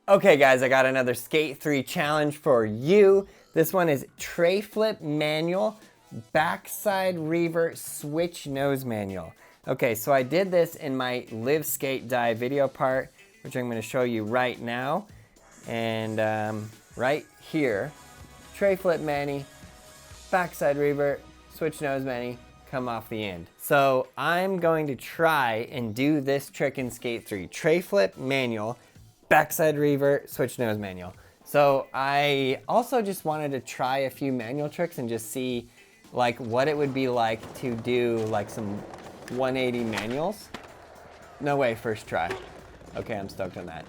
Okay guys, I got another Skate 3 challenge for you. This one is tray flip manual, backside revert switch nose manual. Okay, so I did this in my live skate die video part, which I'm going to show you right now. And right here, tray flip mani, backside revert, switch nose mani, come off the end. So I'm going to try and do this trick in Skate 3. Tray flip manual, backside revert, switch nose manual. So I also just wanted to try a few manual tricks and just see like what it would be like to do like some 180 manuals. No way, first try. Okay, I'm stoked on that.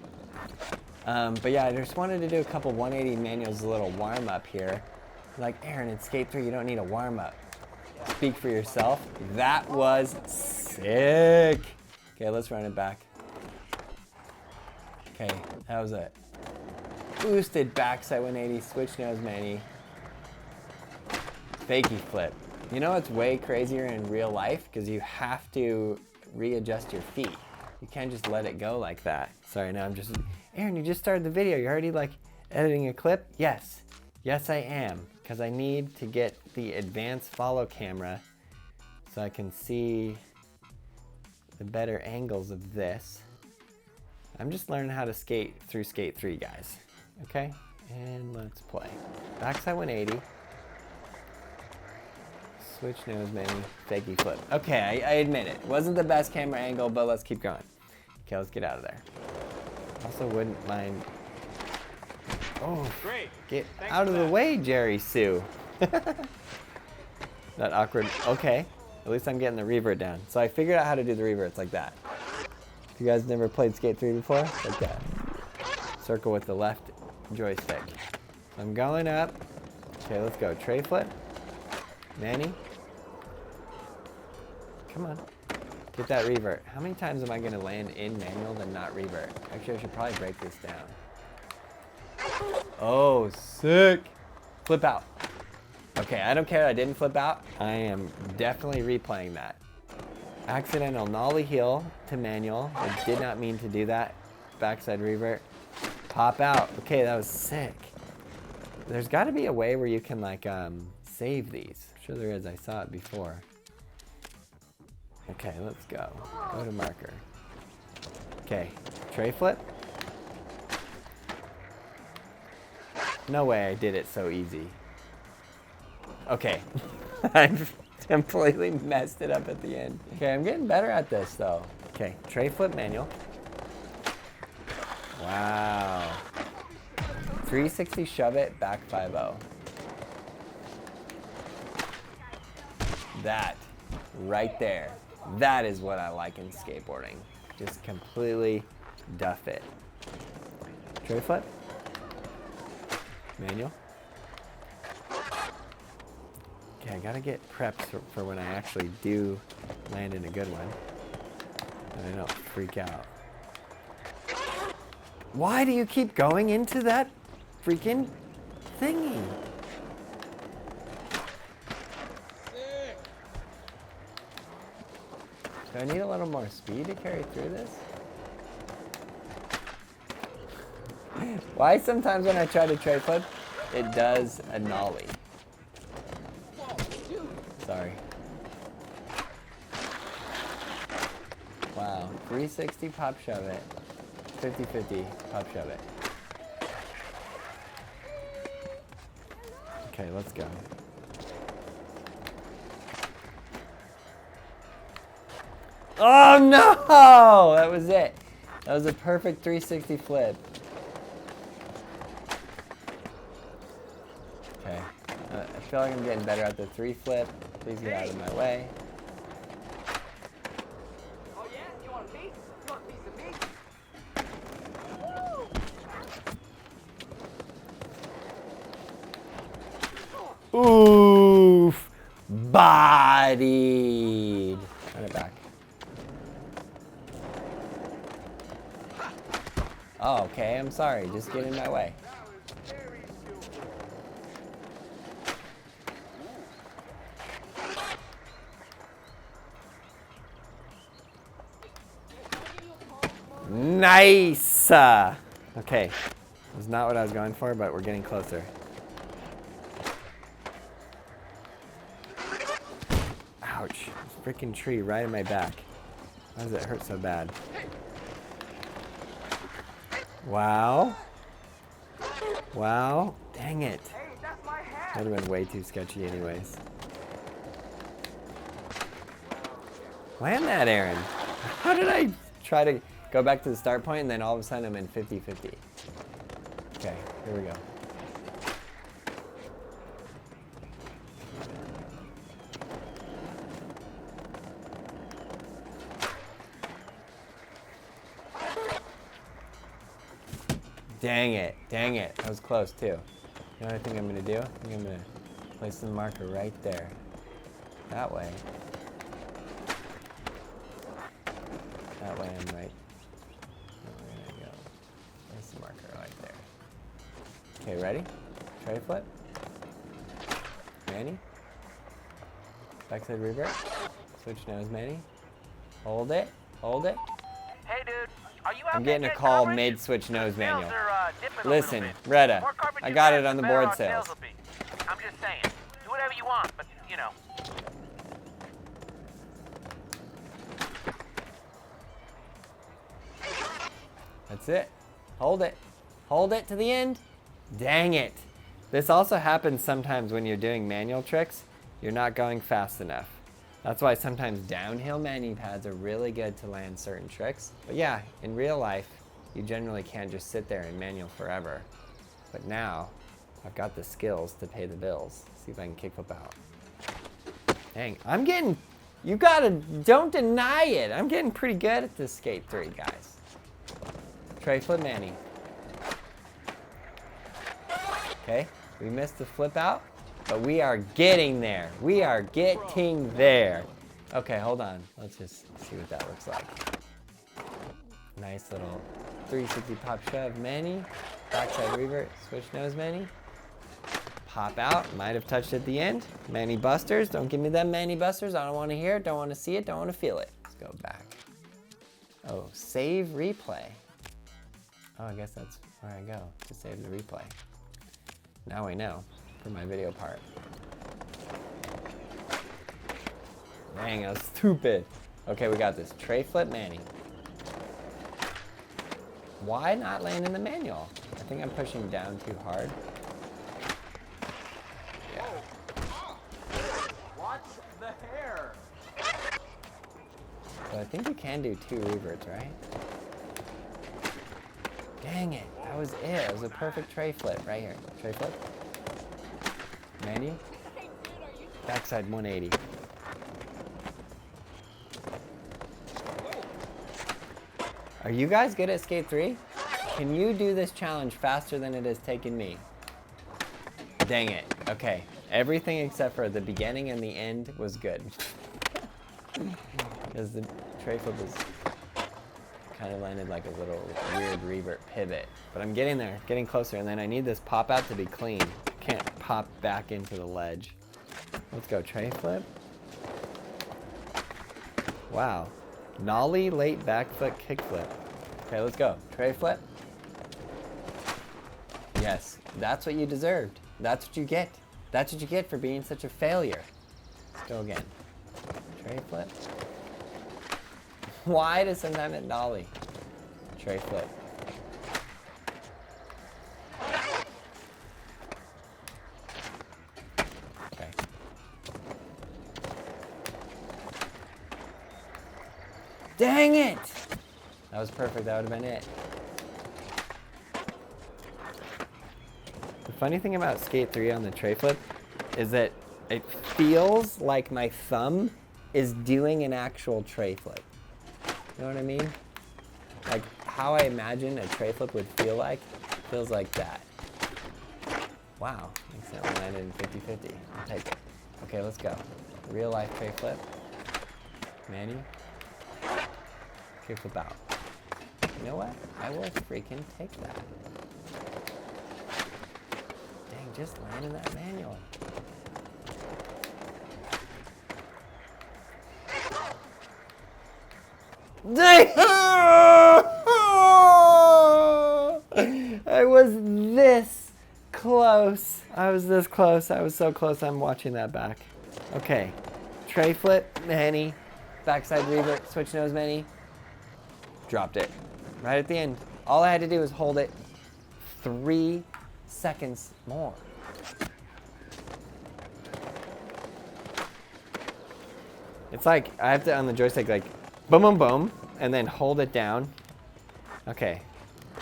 But yeah, I just wanted to do a couple 180 manuals, a little warm up here. Like, Aaron, in Skate 3, you don't need a warm up. Speak for yourself. That was sick. Okay, let's run it back. Okay, that was it. Boosted backside 180, switch nose mani, fakie flip. You know what's way crazier in real life? Because you have to readjust your feet. You can't just let it go like that. Sorry, now I'm just, Aaron, you just started the video. You're already like editing a clip? Yes, yes I am. Because I need to get the advanced follow camera so I can see the better angles of this. I'm just learning how to skate through Skate 3, guys. Okay, and let's play. Backside 180. Switch nose mani, fakie flip. Okay, I admit it. Wasn't the best camera angle, but let's keep going. Okay, let's get out of there. Also wouldn't mind. Oh, great. Get out of the way, Jerry Sue. Not awkward. Okay, at least I'm getting the revert down. So I figured out how to do the reverts like that. If you guys never played Skate 3 before, like that. Circle with the left joystick. So I'm going up. Okay, let's go. Tray flip. Mani. Come on. Get that revert. How many times am I going to land in manual and not revert? Actually, I should probably break this down. Oh, sick. Flip out. Okay, I don't care I didn't flip out. I am definitely replaying that. Accidental nollie heel to manual. I did not mean to do that. Backside revert. Pop out. Okay, that was sick. There's got to be a way where you can like save these. I'm sure there is. I saw it before. Okay, let's go. Go to marker. Okay, tray flip. No way I did it so easy. Okay. I've completely messed it up at the end. Okay, I'm getting better at this though. Okay, tray flip manual. Wow. 360 shove it, back 5-0. That right there. That is what I like in skateboarding. Just completely duff it. Tray flip. Manual. Okay, I gotta get prepped for when I actually do land in a good one. And I don't freak out. Why do you keep going into that freaking thingy? Do I need a little more speed to carry through this? Why sometimes when I try to tray flip, it does a nollie? Sorry. Wow, 360 pop shove it, 50-50 pop shove it. Okay, let's go. Oh no! That was it. That was a perfect 360 flip. Okay, I feel like I'm getting better at the 3 flip. Please get out of my way. Oh yeah? You want a piece? You want a piece of me? Oof! Bodied. Run it back. Oh, okay, I'm sorry. Just get in my way. Nice! Okay, that's not what I was going for, but we're getting closer. Ouch, this freaking tree right in my back. Why does it hurt so bad? Wow. Wow, dang it. Hey, that's my hat. That would have been way too sketchy anyways. Land that, Aaron. How did I try to go back to the start point and then all of a sudden I'm in 50-50? Okay, here we go. Dang it, dang it. That was close too. You know what I think I'm gonna do? I think I'm gonna place the marker right there. That way. That way I'm right. And we're gonna go. Place the marker right there. Okay, ready? Tray flip. Manny. Backside revert. Switch nose, Manny. Hold it. Hold it. Hey, dude. Are you out I'm there getting a getting call coverage? mid-switch nose Sales manual. are, dipping a Listen, little bit. Retta, More coverage I you got get, it on the better board our sales. will be. I'm just saying. Do whatever you want, but, you know. That's it. Hold it. Hold it to the end. Dang it. This also happens sometimes when you're doing manual tricks. You're not going fast enough. That's why sometimes downhill manu pads are really good to land certain tricks. But yeah, in real life, you generally can't just sit there and manual forever. But now, I've got the skills to pay the bills. See if I can kickflip out. Dang, I'm getting, you gotta, don't deny it. I'm getting pretty good at this skate 3, guys. Tray flip Manny. Okay, we missed the flip out, but we are getting there. We are getting there. Okay, hold on. Let's just see what that looks like. Nice little 360 pop shove Manny. Backside revert, switch nose Manny. Pop out, might have touched at the end. Manny busters, don't give me them Manny busters. I don't want to hear it, don't want to see it, don't want to feel it. Let's go back. Oh, save replay. Oh, I guess that's where I go to save the replay. Now I know for my video part. Dang, I was stupid. Okay, we got this. Tray flip Manny. Why not land in the manual? I think I'm pushing down too hard. Yeah. Watch the hair. So I think you can do 2 reverts, right? Dang it, that was it. It was a perfect tray flip right here. Tray flip. Menu. Backside 180. Are you guys good at Skate 3? Can you do this challenge faster than it has taken me? Dang it. Okay. Everything except for the beginning and the end was good. Because the tray flip was kind of landed like a little weird revert pivot. But I'm getting there, getting closer, and then I need this pop out to be clean. Can't pop back into the ledge. Let's go, tray flip. Wow. Nollie, late back foot, kick flip. Okay, let's go. Tray flip. Yes, that's what you deserved. That's what you get. That's what you get for being such a failure. Let's go again. Tray flip. Why does sometimes it nollie? Tray flip. Okay. Dang it! That was perfect. That would have been it. The funny thing about Skate 3 on the tray flip is that it feels like my thumb is doing an actual tray flip. You know what I mean? Like how I imagine a tray flip would feel like, feels like that. Wow, accidentally landed in 50-50. I'll take it. Okay, let's go. Real life tray flip. Manny. Kick flip out. You know what? I will freaking take that. Dang, just land in that manual. Dang! was this close. I was this close. I was so close. I'm watching that back. Okay. Tray flip, Manny. Backside revert, switch nose, Manny. Dropped it. Right at the end. All I had to do was hold it 3 seconds more. It's like I have to, on the joystick, like boom, boom, boom, and then hold it down. Okay.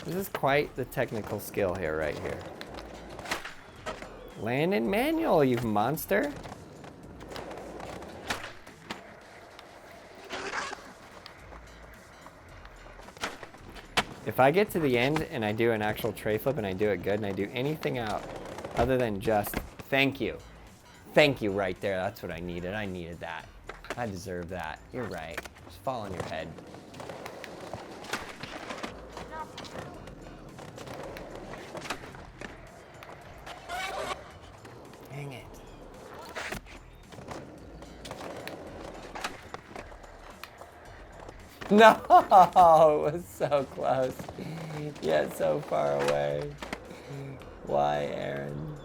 This is quite the technical skill here, right here. Land in manual, you monster. If I get to the end and I do an actual tray flip and I do it good and I do anything out other than just thank you. Thank you right there. That's what I needed. I needed that. I deserve that. You're right. Just fall on your head. Dang it. No, it was so close. Yet so far away. Why, Aaron?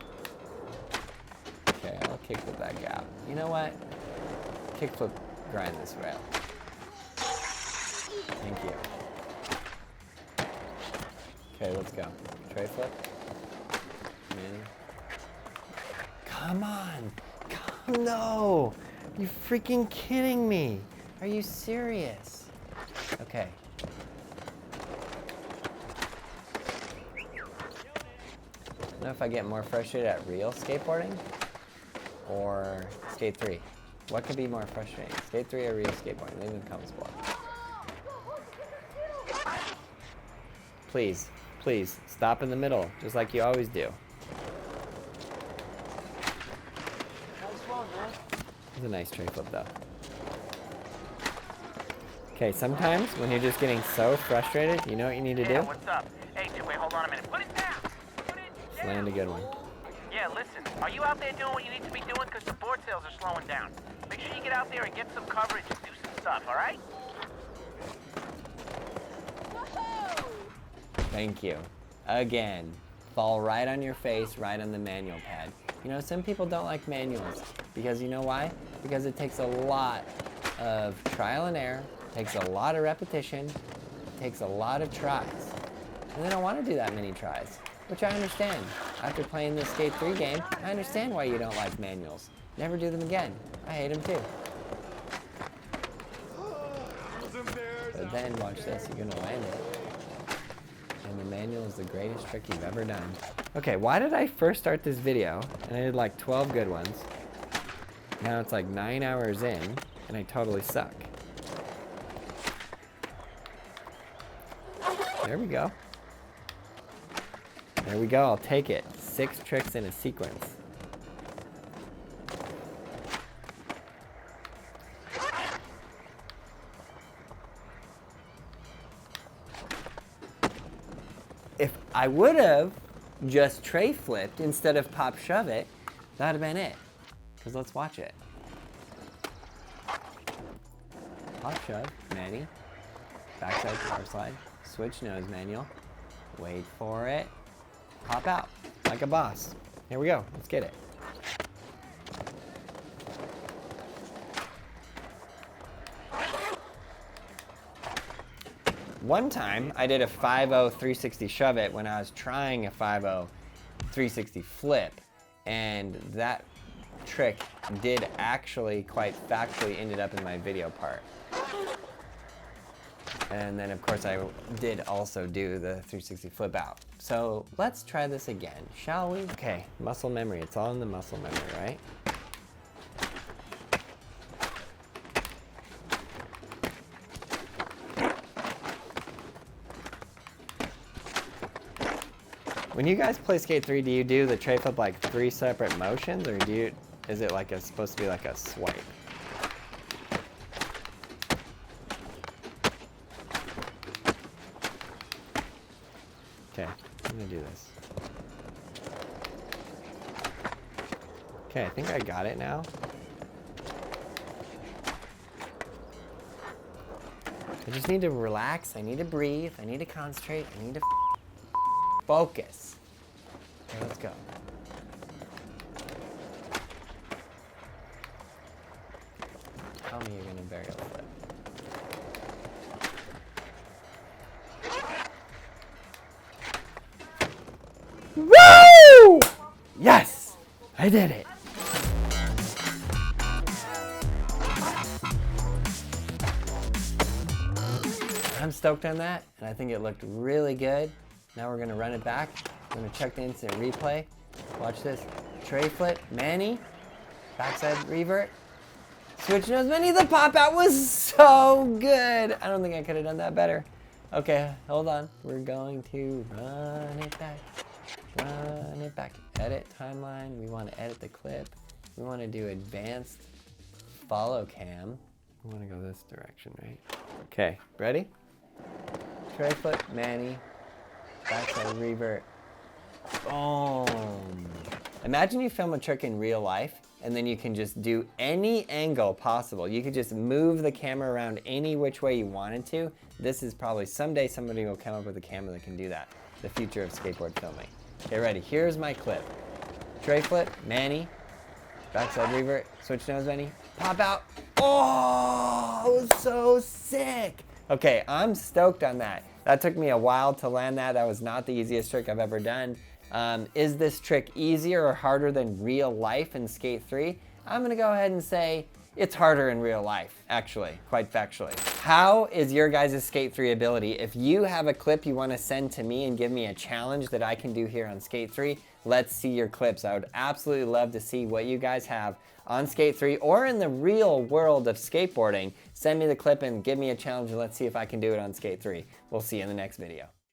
Okay, I'll kickflip that gap. You know what? Kickflip, grind this rail. Thank you. Okay, let's go. Tray flip. In. Come on. Come, no. Are you freaking kidding me? Are you serious? Okay. I don't know if I get more frustrated at real skateboarding or skate 3. What could be more frustrating? Skate 3 or real skateboarding? Leave in the comments below. Please, please, stop in the middle, just like you always do. It's a nice tray flip though. Okay, sometimes when you're just getting so frustrated, you know what you need to do? Yeah, what's up? Hey, wait, hold on a minute. Put it down! Put it Just down! land a good one. Yeah, listen. Are you out there doing what you need to be doing? Because the board sales are slowing down. Make sure you get out there and get some coverage and do some stuff, all right? Thank you. Again, fall right on your face, right on the manual pad. You know, some people don't like manuals because you know why? Because it takes a lot of trial and error, takes a lot of repetition, takes a lot of tries. And they don't want to do that many tries, which I understand. After playing this Skate 3 game, I understand why you don't like manuals. Never do them again. I hate them too. But then, watch this, you're gonna land it. And the manual is the greatest trick you've ever done. Okay, why did I first start this video and I did like 12 good ones? Now it's like 9 hours in and I totally suck. There we go. There we go, I'll take it. 6 tricks in a sequence. If I would have just tray flipped instead of pop shove it, that would have been it. Because let's watch it. Pop shove, Manny. Backside power slide. Switch nose manual. Wait for it. Pop out like a boss. Here we go. Let's get it. One time, I did a 5-0 360 shove it when I was trying a 5-0 360 flip, and that trick did actually quite factually ended up in my video part. And then, of course, I did also do the 360 flip out. So let's try this again, shall we? Okay, muscle memory. It's all in the muscle memory, right? When you guys play Skate 3, do you do the tray flip like 3 separate motions, or is it like supposed to be like a swipe? Okay, I'm gonna do this. Okay, I think I got it now. I just need to relax, I need to breathe, I need to concentrate, I need to Focus. Okay, let's go. Tell me you're gonna burial flip. Woo! Yes! I did it. I'm stoked on that, and I think it looked really good. Now we're gonna run it back. I'm gonna check the instant replay. Watch this. Tray flip, Manny. Backside revert. Switch nose Manny. The pop out was so good. I don't think I could have done that better. Okay, hold on. We're going to run it back. Run it back. Edit timeline. We want to edit the clip. We want to do advanced follow cam. We want to go this direction, right? Okay, ready? Tray flip, Manny. Backside revert. Boom. Imagine you film a trick in real life and then you can just do any angle possible. You could just move the camera around any which way you wanted to. This is probably someday somebody will come up with a camera that can do that. The future of skateboard filming. Okay, ready? Here's my clip. Tray flip, Manny. Backside revert, switch nose Manny. Pop out. Oh, it was so sick. Okay, I'm stoked on that. That took me a while to land that. That was not the easiest trick I've ever done. Is this trick easier or harder than real life in Skate 3? I'm gonna go ahead and say it's harder in real life, actually, quite factually. How is your guys' Skate 3 ability? If you have a clip you wanna send to me and give me a challenge that I can do here on Skate 3, let's see your clips. I would absolutely love to see what you guys have on Skate 3 or in the real world of skateboarding. Send me the clip and give me a challenge and let's see if I can do it on Skate 3. We'll see you in the next video.